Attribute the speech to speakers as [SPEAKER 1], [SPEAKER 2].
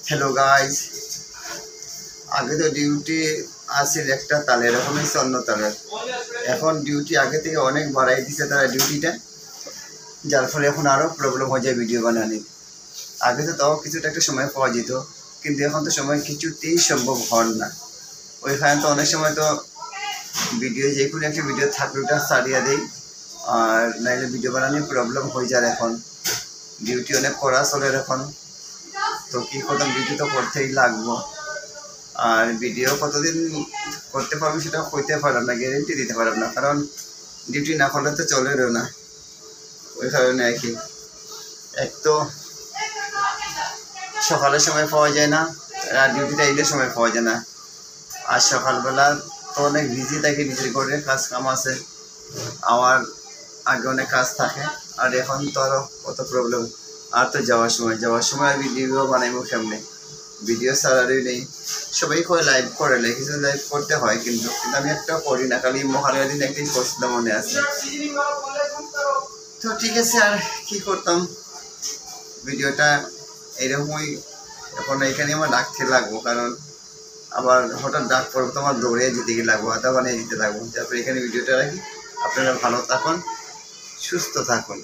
[SPEAKER 1] Hello guys, আগে তো duty আসছিল একটা তালে, এরকম হচ্ছে অন্য তালের। এখন ডিউটি আগে থেকে অনেক বাড়াই দিচ্ছে তারা ডিউটিটা, যার ফলে এখন আরও প্রবলেম হয়ে যায় ভিডিও বানানি। আগে তো তাও কিছুটা একটা সময় পাওয়া যেত, কিন্তু এখন তো সময় কিছুতেই সম্ভব হন না। ওইখানে তো অনেক সময় তো ভিডিও যে কোনো একটা ভিডিও থাকলে ওটা ছাড়িয়ে দেই, আর নাইলে ভিডিও বানানোর প্রবলেম হয়ে যায়। এখন ডিউটি অনেক করা চলে এখন, তো কী করতাম, ডিউটি তো করতেই লাগবো। আর ভিডিও কতদিন করতে পারবো সেটা হইতে পারলাম না, গ্যারেন্টি দিতে পারলাম না, কারণ ডিউটি না করলে তো চলেও না। ওই কারণে আর কি, এক তো সকালের সময় পাওয়া যায় না, আর ডিউটিটা এলের সময় পাওয়া যায় না। আর সকালবেলা তো অনেক বিজি থাকি, নিজের করে কাজ কাম আছে, আমার আগে অনেক কাজ থাকে। আর এখন তো আরও কত প্রবলেম। আর তো যাওয়ার সময় ভিডিও বানাইবো কেমনে, ভিডিও ছাড়ারই নেই। সবাই করে লাইভ করে, কিছু লাইভ করতে হয়, কিন্তু আমি একটা করি না। খালি মহালয়ার দিন একদিন করছিলাম, মনে আছে। তো ঠিক আছে, আর কি করতাম, ভিডিওটা এরকমই। এখন এখানে আমার রাখতে লাগবো, কারণ আবার হঠাৎ ডাক পড়বো তো আমার দৌড়ে যেতে গিয়ে লাগবো, আধা বানিয়ে দিতে লাগবো। তারপরে এখানে ভিডিওটা রাখি। আপনারা ভালো থাকুন, সুস্থ থাকুন।